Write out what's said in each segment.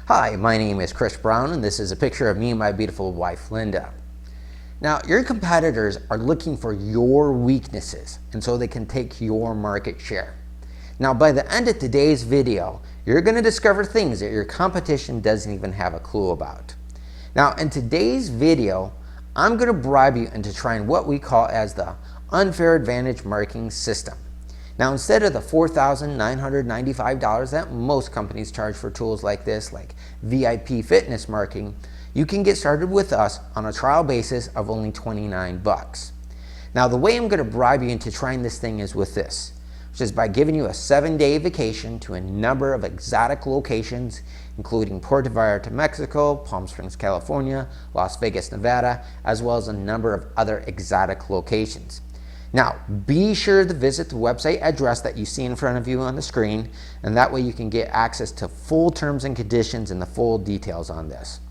Hi, my name is Chris Brown, and this is a picture of me and my beautiful wife, Linda. Now, your competitors are looking for your weaknesses, and so they can take your market share. Now, by the end of today's video, you're going to discover things that your competition doesn't even have a clue about. Now, in today's video, I'm going to bribe you into trying what we call as the unfair advantage marketing system. Now, instead of the $4,995 that most companies charge for tools like this, like VIP fitness marketing, you can get started with us on a trial basis of only 29 bucks. Now, the way I'm going to bribe you into trying this thing is with this, which is by giving you a 7-day vacation to a number of exotic locations, including Puerto Vallarta, Mexico, Palm Springs, California, Las Vegas, Nevada, as well as a number of other exotic locations. Now, be sure to visit the website address that you see in front of you on the screen, and that way you can get access to full terms and conditions and the full details on this.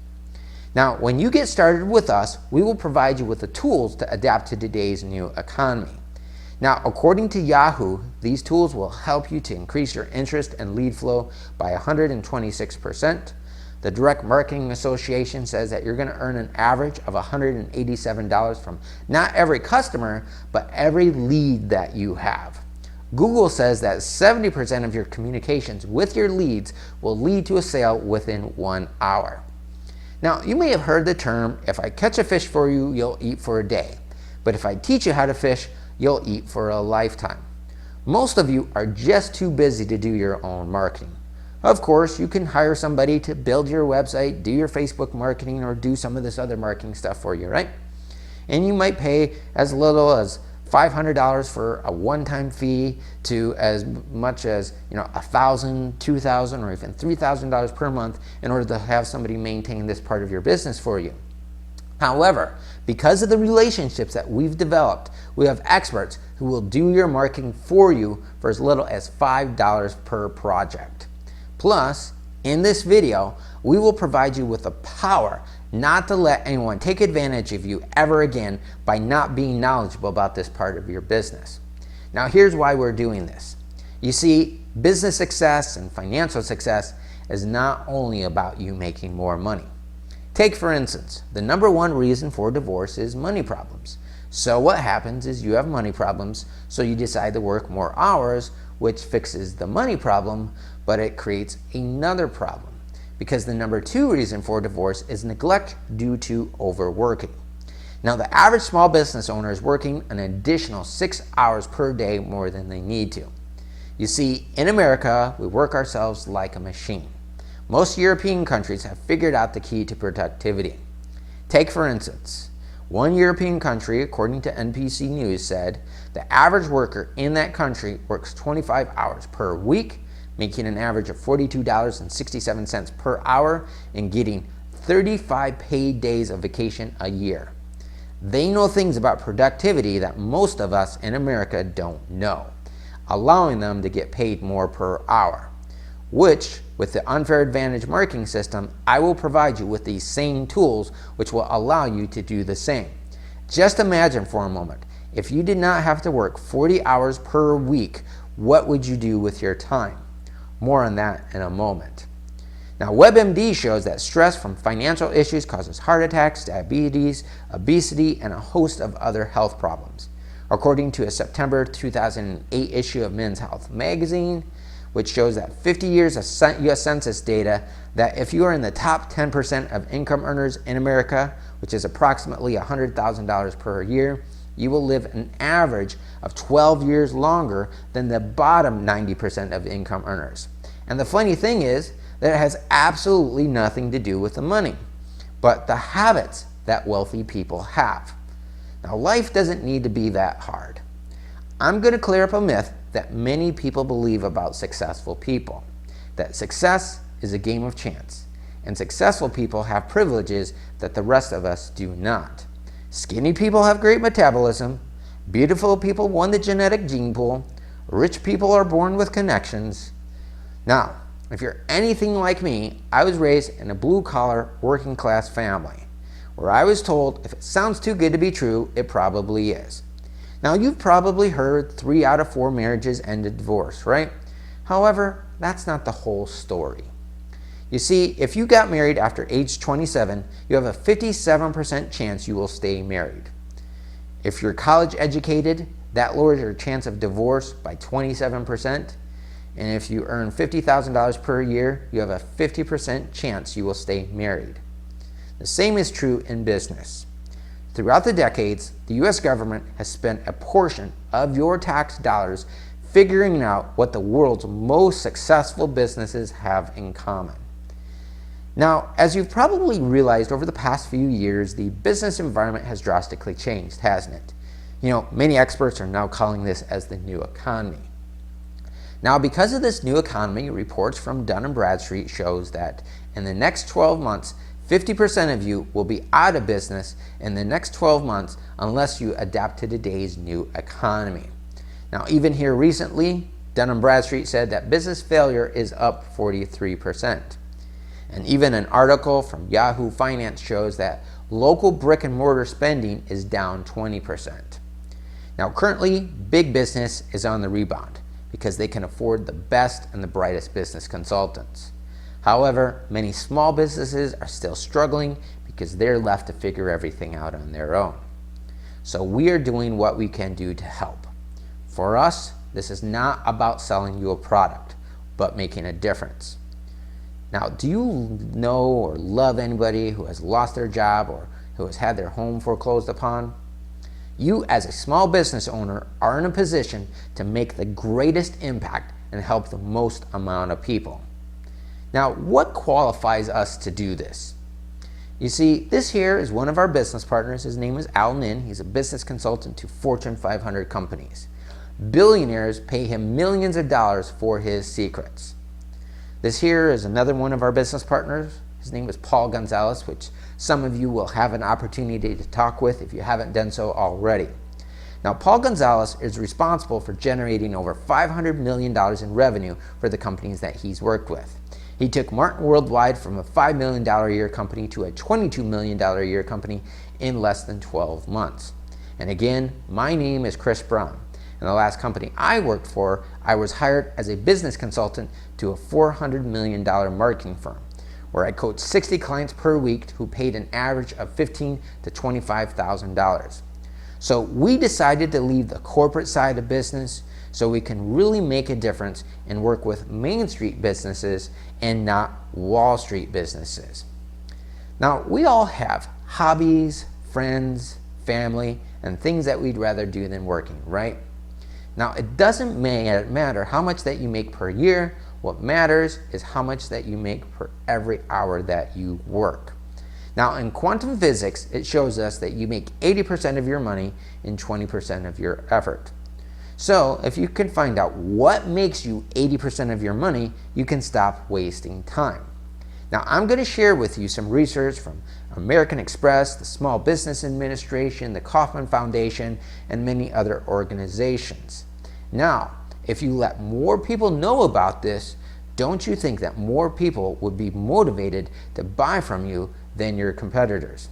Now, when you get started with us, we will provide you with the tools to adapt to today's new economy. Now, according to Yahoo, these tools will help you to increase your interest and lead flow by 126%. The Direct Marketing Association says that you're going to earn an average of $187 from not every customer, but every lead that you have. Google says that 70% of your communications with your leads will lead to a sale within 1 hour. Now, you may have heard the term, if I catch a fish for you, you'll eat for a day. But if I teach you how to fish, you'll eat for a lifetime. Most of you are just too busy to do your own marketing. Of course, you can hire somebody to build your website, do your Facebook marketing, or do some of this other marketing stuff for you, right? And you might pay as little as $500 for a one-time fee to as much as $1,000, $2,000, or even $3,000 per month in order to have somebody maintain this part of your business for you. However, because of the relationships that we've developed, we have experts who will do your marketing for you for as little as $5 per project. Plus, in this video, we will provide you with the power not to let anyone take advantage of you ever again by not being knowledgeable about this part of your business. Now, here's why we're doing this. You see, business success and financial success is not only about you making more money. Take, for instance, the #1 reason for divorce is money problems. So what happens is you have money problems, so you decide to work more hours, which fixes the money problem, but it creates another problem. Because the #2 reason for divorce is neglect due to overworking. Now, the average small business owner is working an additional 6 hours per day more than they need to. You see, in America, we work ourselves like a machine. Most European countries have figured out the key to productivity. Take, for instance, one European country, according to NBC News, said the average worker in that country works 25 hours per week, making an average of $42.67 per hour and getting 35 paid days of vacation a year. They know things about productivity that most of us in America don't know, allowing them to get paid more per hour, which, with the unfair advantage marketing system, I will provide you with these same tools which will allow you to do the same. Just imagine for a moment, if you did not have to work 40 hours per week, what would you do with your time? More on that in a moment. Now, WebMD shows that stress from financial issues causes heart attacks, diabetes, obesity, and a host of other health problems. According to a September 2008 issue of Men's Health magazine, which shows that 50 years of U.S. Census data, that if you are in the top 10% of income earners in America, which is approximately $100,000 per year, you will live an average of 12 years longer than the bottom 90% of income earners. And the funny thing is that it has absolutely nothing to do with the money, but the habits that wealthy people have. Now, life doesn't need to be that hard. I'm going to clear up a myth that many people believe about successful people, that success is a game of chance, and successful people have privileges that the rest of us do not. Skinny people have great metabolism, beautiful people won the genetic gene pool, rich people are born with connections. Now, if you're anything like me, I was raised in a blue-collar, working-class family, where I was told if it sounds too good to be true, it probably is. Now, you've probably heard 3 out of 4 marriages end in divorce, right? However, that's not the whole story. You see, if you got married after age 27, you have a 57% chance you will stay married. If you're college educated, that lowers your chance of divorce by 27%. And if you earn $50,000 per year, you have a 50% chance you will stay married. The same is true in business. Throughout the decades, the U.S. government has spent a portion of your tax dollars figuring out what the world's most successful businesses have in common. Now, as you've probably realized over the past few years, the business environment has drastically changed, hasn't it? Many experts are now calling this as the new economy. Now, because of this new economy, reports from Dun & Bradstreet shows that in the next 12 months, 50% of you will be out of business in the next 12 months unless you adapt to today's new economy. Now, even here recently, Dun & Bradstreet said that business failure is up 43%. And even an article from Yahoo Finance shows that local brick and mortar spending is down 20%. Now, currently, big business is on the rebound because they can afford the best and the brightest business consultants. However, many small businesses are still struggling because they're left to figure everything out on their own. So we are doing what we can do to help. For us, this is not about selling you a product, but making a difference. Now, do you know or love anybody who has lost their job or who has had their home foreclosed upon? You, as a small business owner, are in a position to make the greatest impact and help the most amount of people. Now, what qualifies us to do this? You see, this here is one of our business partners. His name is Al Nin. He's a business consultant to Fortune 500 companies. Billionaires pay him millions of dollars for his secrets. This here is another one of our business partners. His name is Paul Gonzalez, which some of you will have an opportunity to talk with if you haven't done so already. Now, Paul Gonzalez is responsible for generating over $500 million in revenue for the companies that he's worked with. He took Martin Worldwide from a $5 million a year company to a $22 million a year company in less than 12 months. And again, my name is Chris Brown. In the last company I worked for, I was hired as a business consultant to a $400 million marketing firm, where I coached 60 clients per week who paid an average of $15,000 to $25,000. So we decided to leave the corporate side of business so we can really make a difference and work with Main Street businesses and not Wall Street businesses. Now, we all have hobbies, friends, family, and things that we'd rather do than working, right? Now, it doesn't matter how much that you make per year. What matters is how much that you make per every hour that you work. Now, in quantum physics, it shows us that you make 80% of your money in 20% of your effort. So, if you can find out what makes you 80% of your money, you can stop wasting time. Now, I'm going to share with you some research from American Express, the Small Business Administration, the Kauffman Foundation, and many other organizations. Now, if you let more people know about this, don't you think that more people would be motivated to buy from you than your competitors?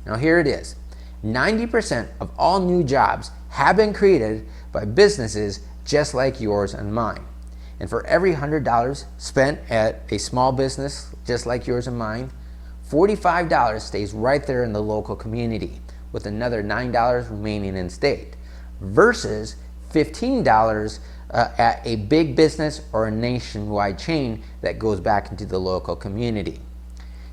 Now, here it is. 90% of all new jobs have been created by businesses just like yours and mine. And for every $100 spent at a small business just like yours and mine, $45 stays right there in the local community, with another $9 remaining in state, versus $15 at a big business or a nationwide chain that goes back into the local community.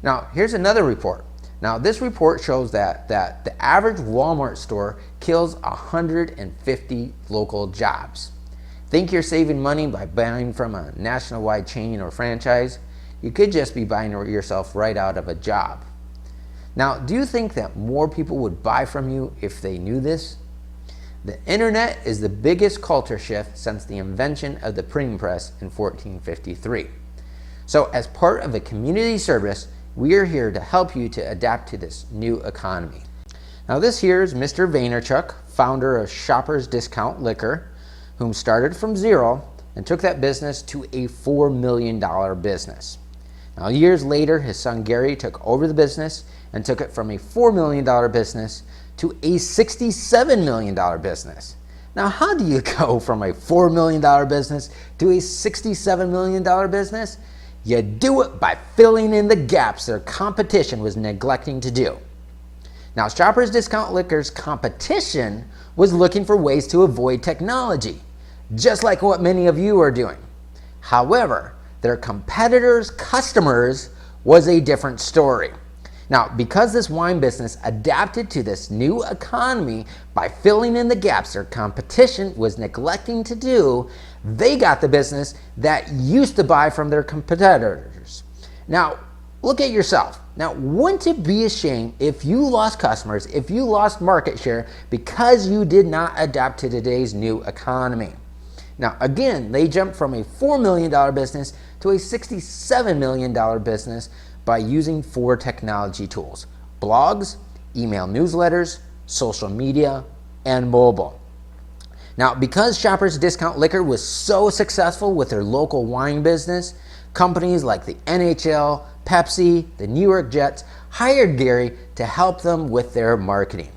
Now, here's another report. Now, this report shows that the average Walmart store kills 150 local jobs. Think you're saving money by buying from a nationwide chain or franchise? You could just be buying yourself right out of a job. Now, do you think that more people would buy from you if they knew this? The internet is the biggest culture shift since the invention of the printing press in 1453. So, as part of a community service, we are here to help you to adapt to this new economy. Now, this here is Mr. Vaynerchuk, founder of Shoppers Discount Liquor, whom started from zero and took that business to a $4 million business. Now, years later, his son Gary took over the business and took it from a $4 million business to a $67 million business. Now, how do you go from a $4 million business to a $67 million business? You do it by filling in the gaps their competition was neglecting to do. Now, Shoppers Discount Liquor's competition was looking for ways to avoid technology, just like what many of you are doing. However, their competitors' customers was a different story. Now, because this wine business adapted to this new economy by filling in the gaps their competition was neglecting to do, they got the business that used to buy from their competitors. Now, look at yourself. Now, wouldn't it be a shame if you lost customers, if you lost market share because you did not adapt to today's new economy? Now, again, they jumped from a $4 million business to a $67 million business by using 4 technology tools: blogs, email newsletters, social media, and mobile. Now, because Shoppers Discount Liquor was so successful with their local wine business, companies like the NHL, Pepsi, the New York Jets hired Gary to help them with their marketing.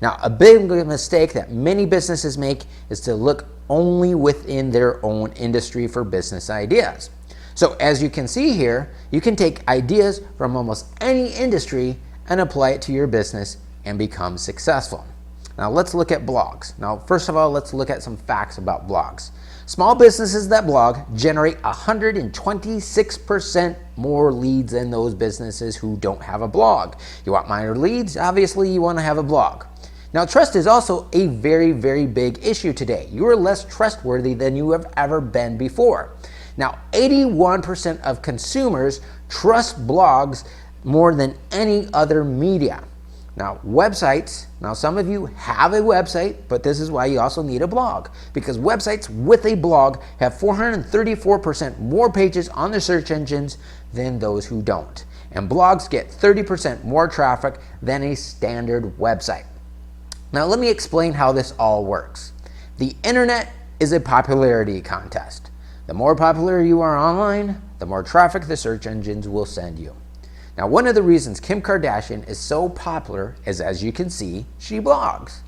Now, a big mistake that many businesses make is to look only within their own industry for business ideas. So as you can see here, you can take ideas from almost any industry and apply it to your business and become successful. Now let's look at blogs. Now, first of all, let's look at some facts about blogs. Small businesses that blog generate 126% more leads than those businesses who don't have a blog. You want more leads? Obviously, you want to have a blog. Now, trust is also a very, very big issue today. You are less trustworthy than you have ever been before. Now, 81% of consumers trust blogs more than any other media. Now, websites, now some of you have a website, but this is why you also need a blog, because websites with a blog have 434% more pages on the search engines than those who don't. And blogs get 30% more traffic than a standard website. Now, let me explain how this all works. The internet is a popularity contest. The more popular you are online, the more traffic the search engines will send you. Now, one of the reasons Kim Kardashian is so popular is, as you can see, she blogs.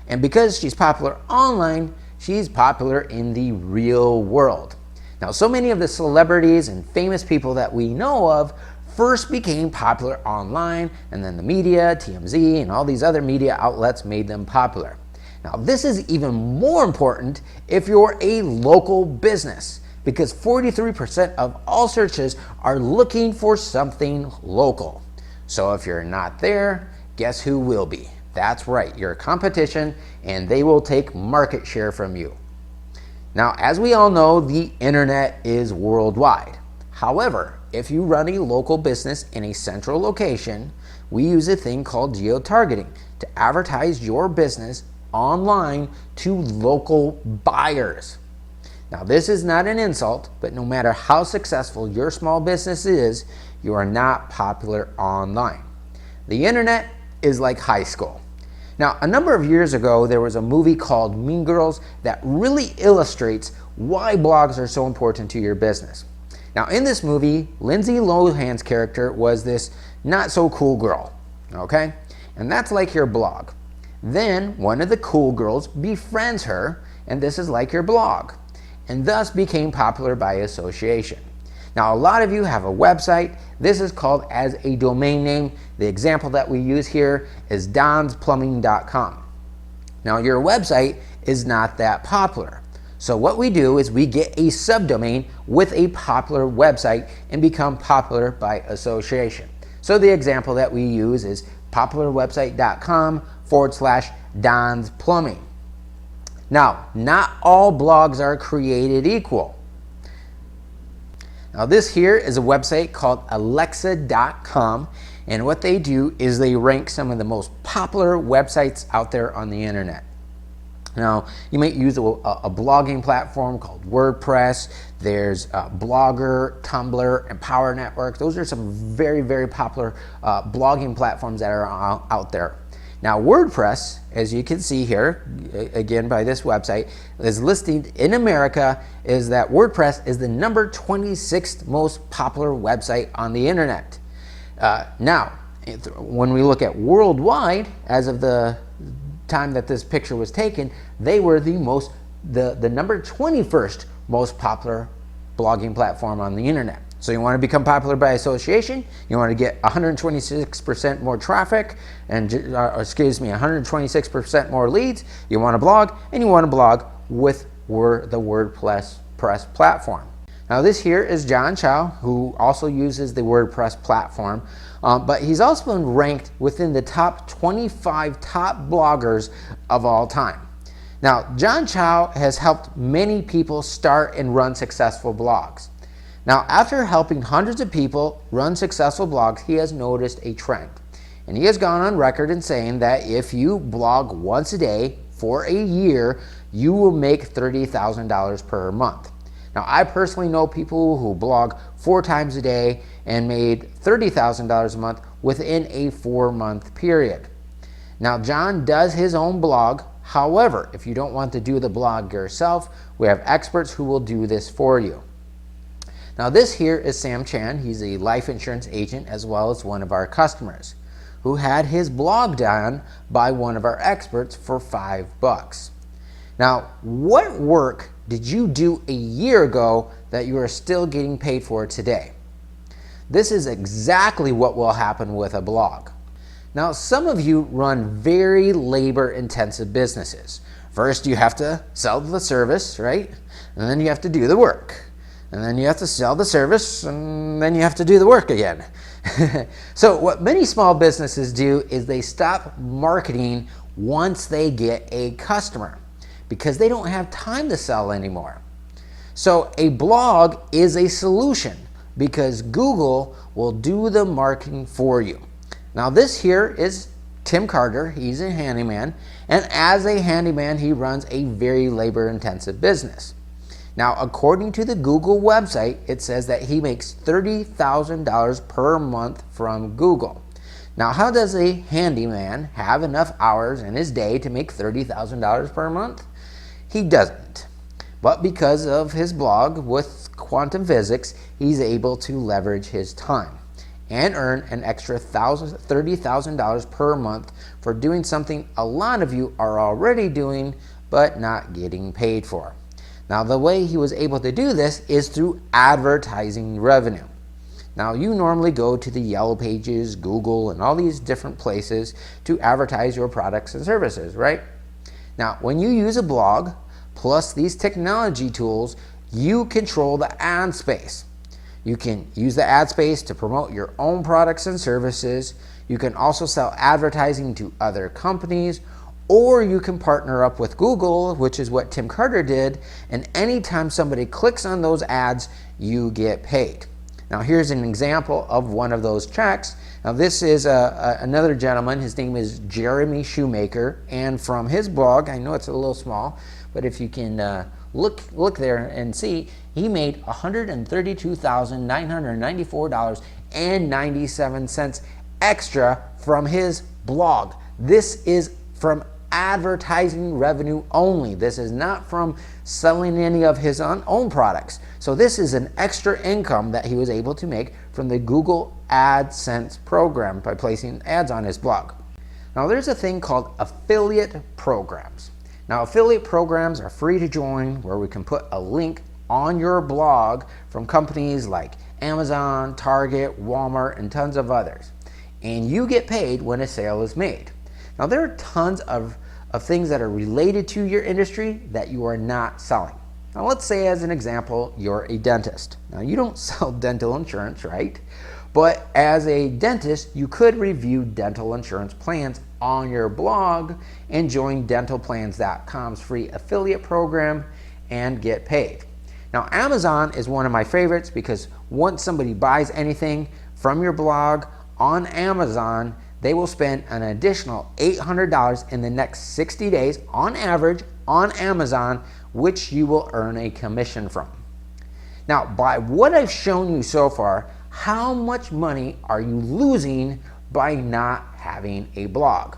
And because she's popular online, she's popular in the real world. Now, so many of the celebrities and famous people that we know of first became popular online, and then the media, TMZ, and all these other media outlets made them popular. Now, this is even more important if you're a local business, because 43% of all searches are looking for something local. So if you're not there, guess who will be? That's right, your competition, and they will take market share from you. Now, as we all know, the internet is worldwide. However, if you run a local business in a central location, we use a thing called geo-targeting to advertise your business online to local buyers. Now, this is not an insult, but no matter how successful your small business is, you are not popular online. The internet is like high school. Now, a number of years ago, there was a movie called Mean Girls that really illustrates why blogs are so important to your business. Now, in this movie, Lindsay Lohan's character was this not so cool girl, okay? And that's like your blog. Then one of the cool girls befriends her, and this is like your blog, and thus became popular by association. Now, a lot of you have a website. This is called as a domain name. The example that we use here is donsplumbing.com. Now, your website is not that popular. So what we do is we get a subdomain with a popular website and become popular by association. So the example that we use is popularwebsite.com/donsplumbing. Now, not all blogs are created equal. Now, this here is a website called alexa.com, and what they do is they rank some of the most popular websites out there on the internet. Now, you might use a blogging platform called WordPress. There's Blogger, Tumblr, and Power Network. Those are some very, very popular blogging platforms that are out there. Now, WordPress, as you can see here, again by this website, is listed in America is that WordPress is the number 26th most popular website on the internet. Now, when we look at worldwide, as of the time that this picture was taken, they were the number 21st most popular blogging platform on the internet. So you want to become popular by association, you want to get 126% more traffic, and 126% more leads, you want to blog, and you want to blog with the WordPress platform. Now this here is John Chow, who also uses the WordPress platform, but he's also been ranked within the top 25 top bloggers of all time. Now, John Chow has helped many people start and run successful blogs. Now, after helping hundreds of people run successful blogs, he has noticed a trend. And he has gone on record in saying that if you blog once a day for a year, you will make $30,000 per month. Now, I personally know people who blog 4 times a day and made $30,000 a month within a 4-month period. Now, John does his own blog. However, if you don't want to do the blog yourself, we have experts who will do this for you. Now this here is Sam Chan. He's a life insurance agent as well as one of our customers who had his blog done by one of our experts for $5. Now, what work did you do a year ago that you are still getting paid for today? This is exactly what will happen with a blog. Now, some of you run very labor-intensive businesses. First, you have to sell the service, right? And then you have to do the work. And then you have to sell the service, and then you have to do the work again. So what many small businesses do is they stop marketing once they get a customer because they don't have time to sell anymore. So a blog is a solution because Google will do the marketing for you. Now this here is Tim Carter. He's a handyman, and as a handyman, he runs a very labor-intensive business. Now, according to the Google website, it says that he makes $30,000 per month from Google. Now, how does a handyman have enough hours in his day to make $30,000 per month? He doesn't. But because of his blog with quantum physics, he's able to leverage his time and earn an extra $30,000 per month for doing something a lot of you are already doing but not getting paid for. Now, the way he was able to do this is through advertising revenue. Now, you normally go to the Yellow Pages, Google, and all these different places to advertise your products and services, right? Now, when you use a blog, plus these technology tools, you control the ad space. You can use the ad space to promote your own products and services. You can also sell advertising to other companies, or you can partner up with Google, which is what Tim Carter did, and anytime somebody clicks on those ads, you get paid. Now here's an example of one of those checks. Now this is another gentleman. His name is Jeremy Shoemaker, and from his blog, I know it's a little small, but if you can look there and see, he made $132,994.97 extra from his blog. This is from advertising revenue only. This is not from selling any of his own products. So this is an extra income that he was able to make from the Google AdSense program by placing ads on his blog. Now there's a thing called affiliate programs. Now affiliate programs are free to join, where we can put a link on your blog from companies like Amazon, Target, Walmart, and tons of others. And you get paid when a sale is made. Now there are tons of things that are related to your industry that you are not selling. Now let's say, as an example, you're a dentist. Now you don't sell dental insurance, right? But as a dentist, you could review dental insurance plans on your blog and join dentalplans.com's free affiliate program and get paid. Now Amazon is one of my favorites because once somebody buys anything from your blog on Amazon, they will spend an additional $800 in the next 60 days on average on Amazon, which you will earn a commission from. Now, by what I've shown you so far, how much money are you losing by not having a blog?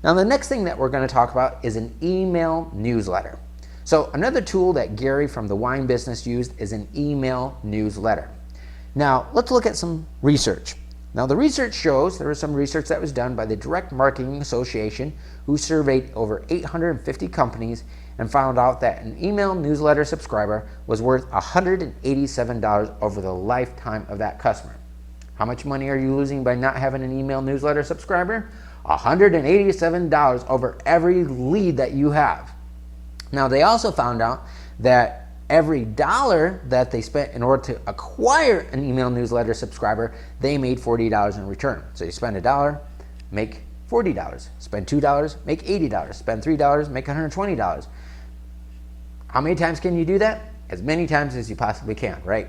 Now, the next thing that we're going to talk about is an email newsletter. So another tool that Gary from the wine business used is an email newsletter. Now, let's look at some research. Now the research shows, there was some research that was done by the Direct Marketing Association, who surveyed over 850 companies and found out that an email newsletter subscriber was worth $187 over the lifetime of that customer. How much money are you losing by not having an email newsletter subscriber? $187 over every lead that you have. Now they also found out that every dollar that they spent in order to acquire an email newsletter subscriber, they made $40 in return. So you spend $1, make $40. Spend $2, make $80. Spend $3, make $120. How many times can you do that? As many times as you possibly can, right?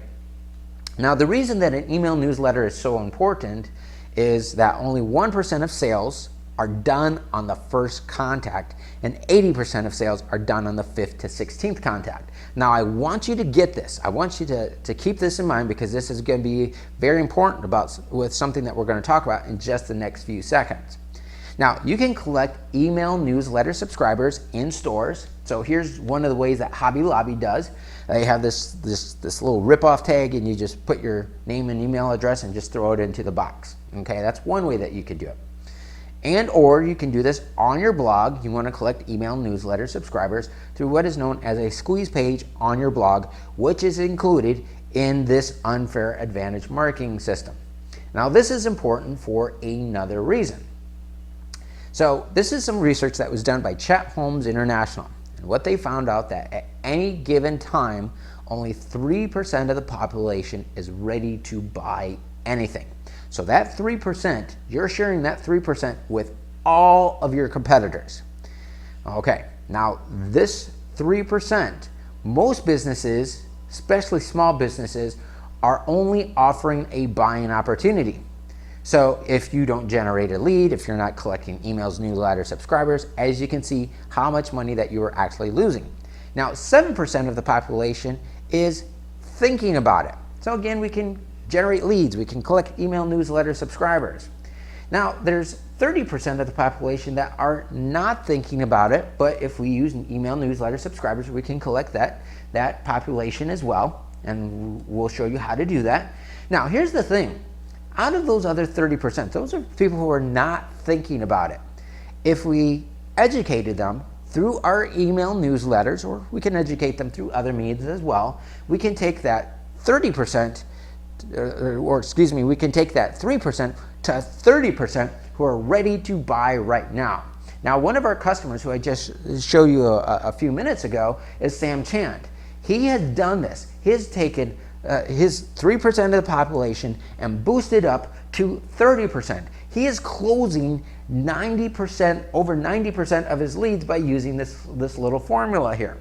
Now the reason that an email newsletter is so important is that only 1% of sales are done on the first contact, and 80% of sales are done on the 5th to 16th contact. Now I want you to get this. I want you to keep this in mind, because this is going to be very important with something that we're going to talk about in just the next few seconds. Now you can collect email newsletter subscribers in stores. So here's one of the ways that Hobby Lobby does. They have this little rip-off tag, and you just put your name and email address and just throw it into the box. Okay, that's one way that you could do it. And or you can do this on your blog. You want to collect email newsletter subscribers through what is known as a squeeze page on your blog, which is included in this unfair advantage marketing system. Now this is important for another reason. So this is some research that was done by Chet Holmes International, and what they found out that at any given time, only 3% of the population is ready to buy anything. So that 3%, you're sharing that 3% with all of your competitors. Okay, now this 3%, most businesses, especially small businesses, are only offering a buying opportunity. So if you don't generate a lead, if you're not collecting emails, newsletter subscribers, as you can see how much money that you are actually losing. Now 7% of the population is thinking about it. So again, we can generate leads, we can collect email newsletter subscribers. Now there's 30% of the population that are not thinking about it, but if we use email newsletter subscribers, we can collect that population as well, and we'll show you how to do that. Now here's the thing, out of those other 30%, those are people who are not thinking about it. If we educated them through our email newsletters, or we can educate them through other means as well, we can take that 30%, we can take that 3% to 30% who are ready to buy right now. Now, one of our customers who I just showed you a few minutes ago is Sam Chand. He has done this. He has taken his 3% of the population and boosted up to 30%. He is closing 90%, over 90% of his leads by using this little formula here.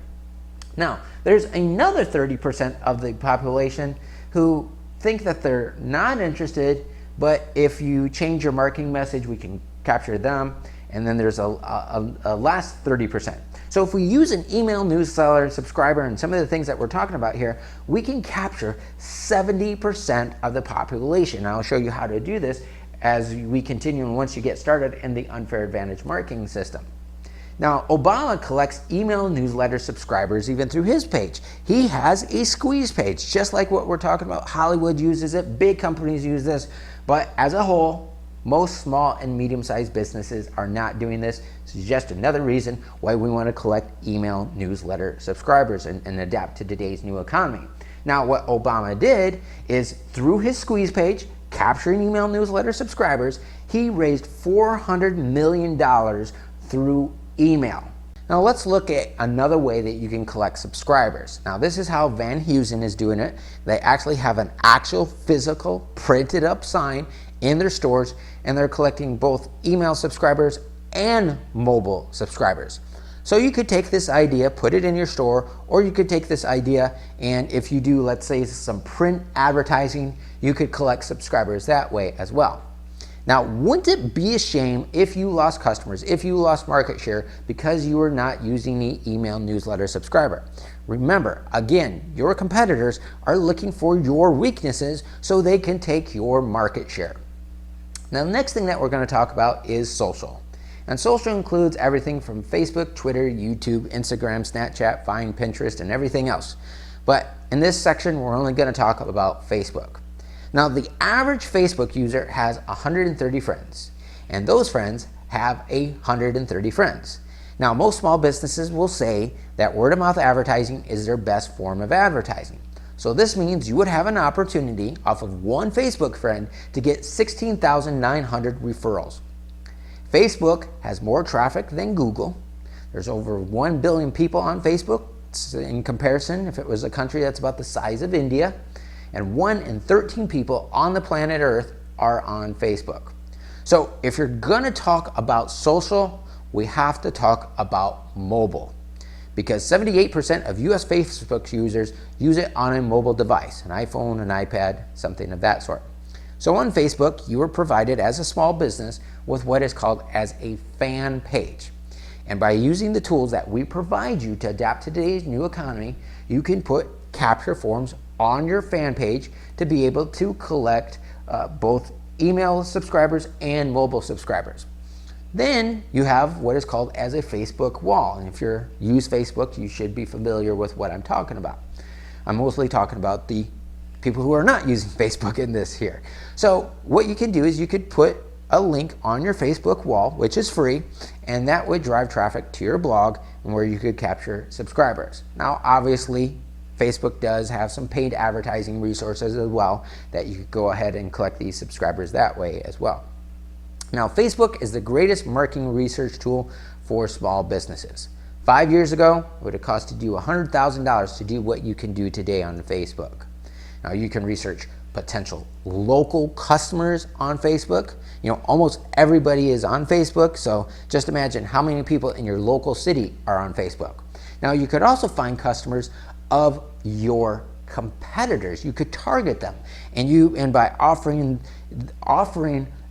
Now, there's another 30% of the population who think that they're not interested, but if you change your marketing message, we can capture them. And then there's a last 30%. So if we use an email newsletter subscriber and some of the things that we're talking about here, we can capture 70% of the population. And I'll show you how to do this as we continue and once you get started in the unfair advantage marketing system. Now, Obama collects email newsletter subscribers even through his page. He has a squeeze page, just like what we're talking about. Hollywood uses it, big companies use this, but as a whole, most small and medium-sized businesses are not doing this. This is just another reason why we want to collect email newsletter subscribers and adapt to today's new economy. Now, what Obama did is through his squeeze page, capturing email newsletter subscribers, he raised $400 million through email. Now let's look at another way that you can collect subscribers. Now this is how Van Heusen is doing it. They actually have an actual physical printed up sign in their stores, and they're collecting both email subscribers and mobile subscribers. So you could take this idea, put it in your store, or you could take this idea and if you do, let's say, some print advertising, you could collect subscribers that way as well. Now, wouldn't it be a shame if you lost customers, if you lost market share because you were not using the email newsletter subscriber? Remember, again, your competitors are looking for your weaknesses so they can take your market share. Now, the next thing that we're going to talk about is social. And social includes everything from Facebook, Twitter, YouTube, Instagram, Snapchat, Vine, Pinterest, and everything else. But in this section, we're only going to talk about Facebook. Now, the average Facebook user has 130 friends, and those friends have 130 friends. Now, most small businesses will say that word-of-mouth advertising is their best form of advertising. So this means you would have an opportunity off of one Facebook friend to get 16,900 referrals. Facebook has more traffic than Google. There's over 1 billion people on Facebook. In comparison, if it was a country that's about the size of India, and 1 in 13 people on the planet Earth are on Facebook. So if you're gonna talk about social, we have to talk about mobile, because 78% of US Facebook users use it on a mobile device, an iPhone, an iPad, something of that sort. So on Facebook, you are provided as a small business with what is called as a fan page. And by using the tools that we provide you to adapt to today's new economy, you can put capture forms on your fan page to be able to collect both email subscribers and mobile subscribers. Then you have what is called as a Facebook wall. And if you use Facebook, you should be familiar with what I'm talking about. I'm mostly talking about the people who are not using Facebook in this here. So what you can do is you could put a link on your Facebook wall, which is free, and that would drive traffic to your blog and where you could capture subscribers. Now, obviously, Facebook does have some paid advertising resources as well that you could go ahead and collect these subscribers that way as well. Now, Facebook is the greatest marketing research tool for small businesses. 5 years ago, it would have costed you $100,000 to do what you can do today on Facebook. Now, you can research potential local customers on Facebook. You know, almost everybody is on Facebook, so just imagine how many people in your local city are on Facebook. Now, you could also find customers of your competitors. You could target them, and by offering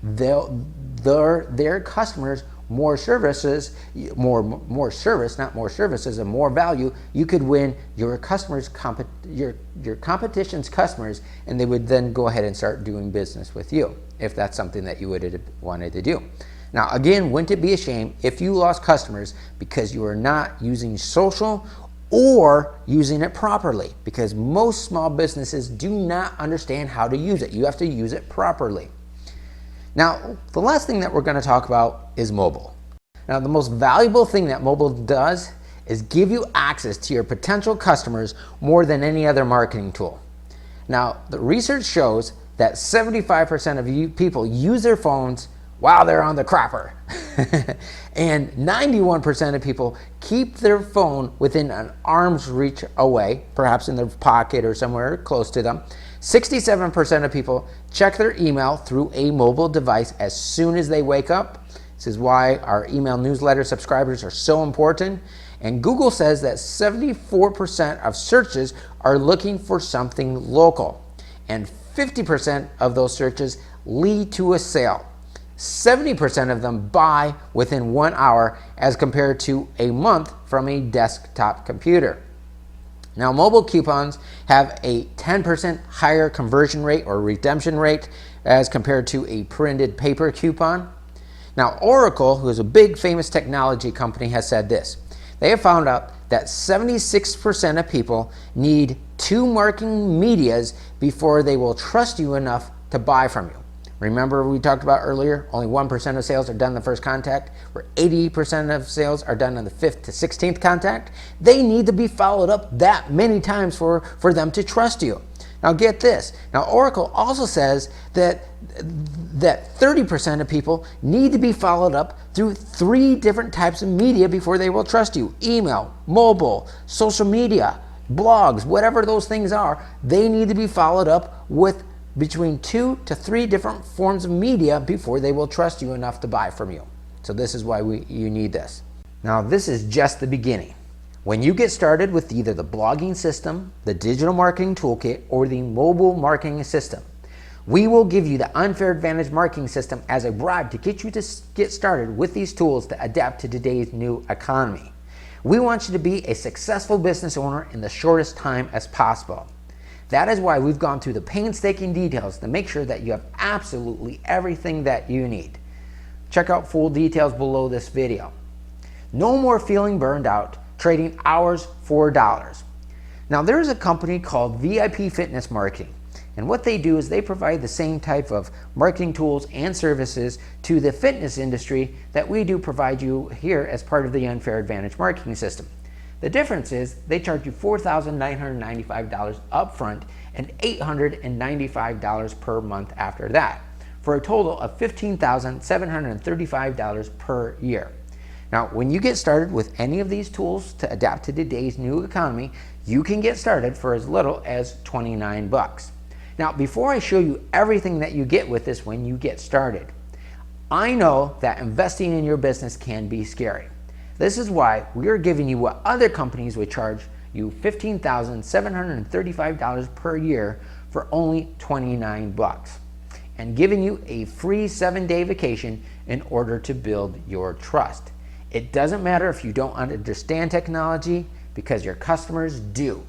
their customers more services, more service, not more services, and more value, you could win your customers, your competition's customers, and they would then go ahead and start doing business with you if that's something that you would have wanted to do. Now, again, wouldn't it be a shame if you lost customers because you are not using social or using it properly? Because most small businesses do not understand how to use it. You have to use it properly. Now, the last thing that we're going to talk about is mobile. Now, the most valuable thing that mobile does is give you access to your potential customers more than any other marketing tool. Now, the research shows that 75% of people use their phones while they're on the crapper. And 91% of people keep their phone within an arm's reach away, perhaps in their pocket or somewhere close to them. 67% of people check their email through a mobile device as soon as they wake up. This is why our email newsletter subscribers are so important. And Google says that 74% of searches are looking for something local. And 50% of those searches lead to a sale. 70% of them buy within 1 hour as compared to a month from a desktop computer. Now, mobile coupons have a 10% higher conversion rate or redemption rate as compared to a printed paper coupon. Now, Oracle, who is a big famous technology company, has said this. They have found out that 76% of people need 2 marketing medias before they will trust you enough to buy from you. Remember we talked about earlier, only 1% of sales are done in the first contact, where 80% of sales are done on the 5th to 16th contact. They need to be followed up that many times for them to trust you. Now get this. Now Oracle also says that 30% of people need to be followed up through 3 different types of media before they will trust you. Email, mobile, social media, blogs, whatever those things are, they need to be followed up with between 2 to 3 different forms of media before they will trust you enough to buy from you. So this is why you need this. Now this is just the beginning. When you get started with either the blogging system, the digital marketing toolkit, or the mobile marketing system, we will give you the Unfair Advantage marketing system as a bribe to get you to get started with these tools to adapt to today's new economy. We want you to be a successful business owner in the shortest time as possible. That is why we've gone through the painstaking details to make sure that you have absolutely everything that you need. Check out full details below this video. No more feeling burned out, trading hours for dollars. Now there's a company called VIP Fitness Marketing, And what they do is they provide the same type of marketing tools and services to the fitness industry that we do provide you here as part of the Unfair Advantage marketing system. The difference is they charge you $4,995 upfront and $895 per month after that, for a total of $15,735 per year. Now, when you get started with any of these tools to adapt to today's new economy, you can get started for as little as 29 bucks. Now, before I show you everything that you get with this when you get started, I know that investing in your business can be scary. This is why we are giving you what other companies would charge you $15,735 per year for only 29 bucks, and giving you a free 7-day vacation in order to build your trust. It doesn't matter if you don't understand technology, because your customers do.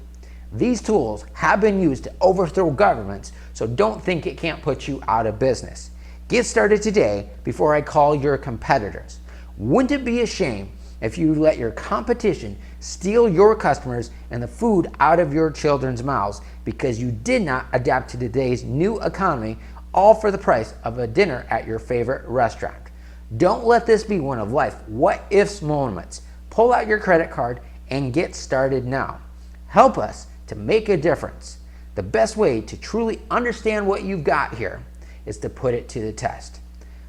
These tools have been used to overthrow governments, so don't think it can't put you out of business. Get started today before I call your competitors. Wouldn't it be a shame if you let your competition steal your customers and the food out of your children's mouths because you did not adapt to today's new economy, all for the price of a dinner at your favorite restaurant? Don't let this be one of life's what-ifs moments. Pull out your credit card and get started now. Help us to make a difference. The best way to truly understand what you've got here is to put it to the test.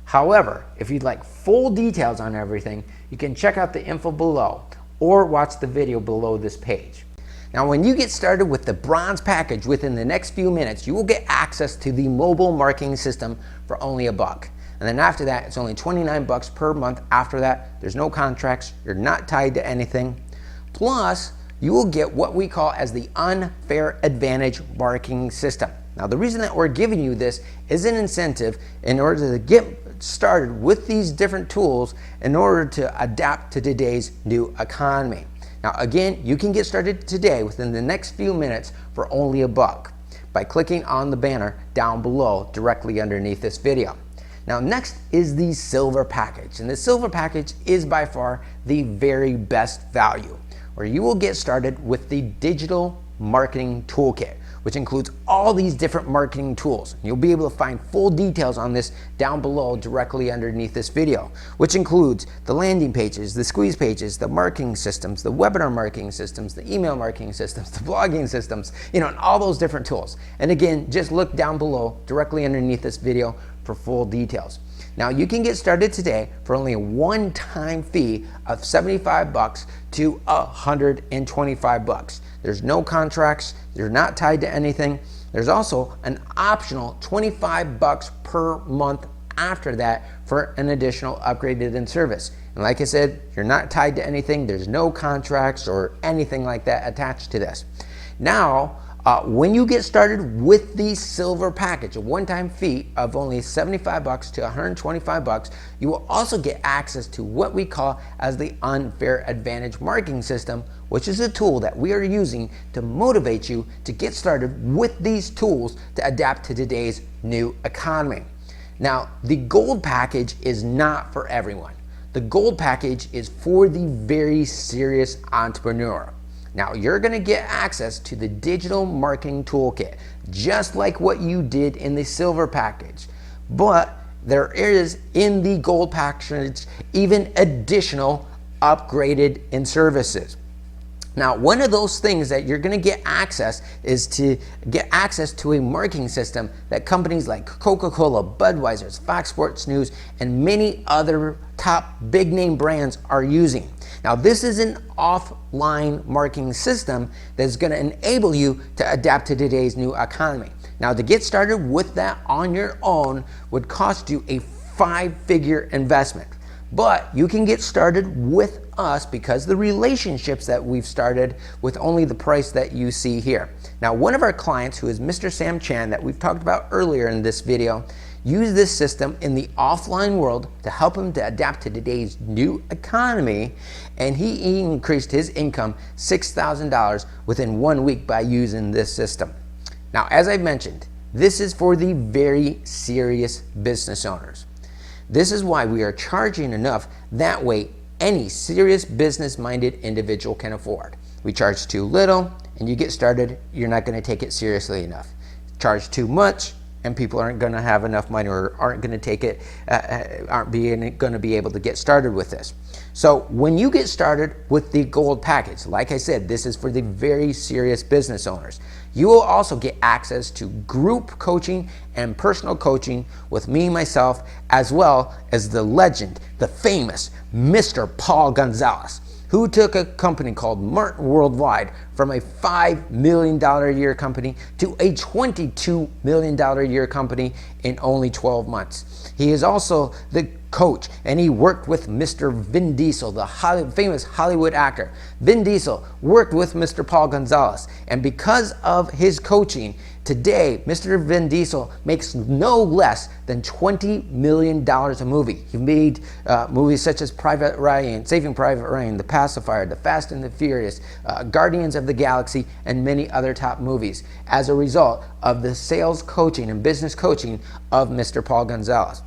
However, if you'd like full details on everything, you can check out the info below or watch the video below this page. Now, when you get started with the bronze package within the next few minutes, you will get access to the mobile marketing system for only $1. And then after that, it's only 29 bucks per month. After that, there's no contracts. You're not tied to anything. Plus, you will get what we call as the Unfair Advantage marketing system. Now, the reason that we're giving you this is an incentive in order to get started with these different tools in order to adapt to today's new economy. Now, again, you can get started today within the next few minutes for only $1 by clicking on the banner down below directly underneath this video. Now, next is the silver package, and the silver package is by far the very best value, where you will get started with the digital marketing toolkit, which includes all these different marketing tools. You'll be able to find full details on this down below directly underneath this video, which includes the landing pages, the squeeze pages, the marketing systems, the webinar marketing systems, the email marketing systems, the blogging systems, and all those different tools. And again, just look down below directly underneath this video for full details. Now, you can get started today for only a one-time fee of $75 to $125. There's no contracts. You're not tied to anything. There's also an optional $25 per month after that for an additional upgraded in service. And like I said, you're not tied to anything. There's no contracts or anything like that attached to this. Now, when you get started with the silver package, a one-time fee of only $75 to $125, you will also get access to what we call as the Unfair Advantage marketing system, which is a tool that we are using to motivate you to get started with these tools to adapt to today's new economy. Now, the gold package is not for everyone. The gold package is for the very serious entrepreneur. Now, you're going to get access to the digital marketing toolkit, just like what you did in the silver package. But there is in the gold package even additional upgraded in services. Now, one of those things that you're going to get access is to get access to a marketing system that companies like Coca-Cola, Budweiser, Fox Sports News, and many other top big name brands are using. Now, this is an offline marketing system that's going to enable you to adapt to today's new economy. Now, to get started with that on your own would cost you a 5-figure investment. But you can get started with us because the relationships that we've started with only the price that you see here. Now, one of our clients, who is Mr. Sam Chan, that we've talked about earlier in this video, used this system in the offline world to help him to adapt to today's new economy, and he increased his income $6,000 within 1 week by using this system. Now, as I've mentioned, this is for the very serious business owners. This is why we are charging enough that way any serious business-minded individual can afford. We charge too little, and you get started, you're not going to take it seriously enough. charge too much, and people aren't going to have enough money or aren't going to take it, aren't going to be able to get started with this. So when you get started with the gold package, like I said, this is for the very serious business owners. You will also get access to group coaching and personal coaching with me, myself, as well as the legend, the famous Mr. Paul Gonzalez, who took a company called Martin Worldwide from a $5 million a year company to a $22 million a year company in only 12 months. He is also the coach, and he worked with Mr. Vin Diesel, the famous Hollywood actor. Vin Diesel worked with Mr. Paul Gonzalez, and because of his coaching, today Mr. Vin Diesel makes no less than $20 million a movie. He made movies such as Private Ryan, Saving Private Ryan, The Pacifier, The Fast and the Furious, Guardians of the Galaxy, and many other top movies as a result of the sales coaching and business coaching of Mr. Paul Gonzalez.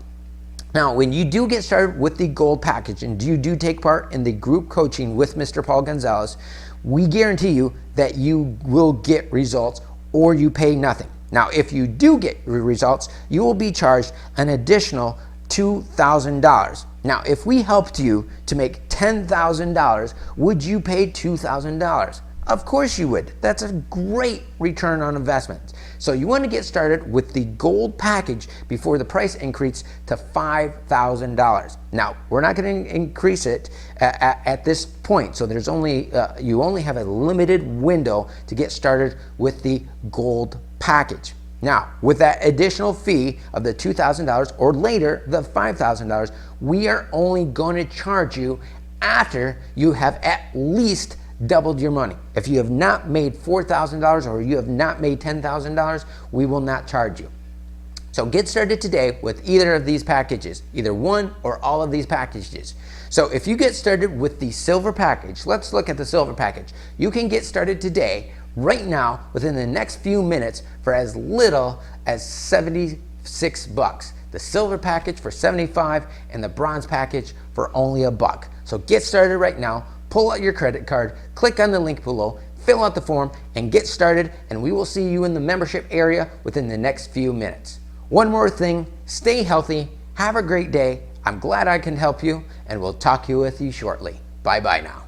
Now, when you do get started with the gold package and you do take part in the group coaching with Mr. Paul Gonzalez, we guarantee you that you will get results or you pay nothing. Now, if you do get results, you will be charged an additional $2,000. Now, if we helped you to make $10,000, would you pay $2,000? Of course you would. That's a great return on investment. So you want to get started with the gold package before the price increase to $5,000. Now, we're not going to increase it at this point. So there's only you only have a limited window to get started with the gold package. Now, with that additional fee of the $2,000 or later the $5,000, we are only going to charge you after you have at least doubled your money. If you have not made $4,000 or you have not made $10,000, we will not charge you. So get started today with either of these packages, either one or all of these packages. So if you get started with the silver package, let's look at the silver package. You can get started today, right now, within the next few minutes for as little as 76 bucks. The silver package for 75 and the bronze package for only $1. So get started right now. Pull out your credit card, click on the link below, fill out the form, and get started, and we will see you in the membership area within the next few minutes. One more thing, stay healthy, have a great day. I'm glad I can help you, and we'll talk with you shortly. Bye-bye now.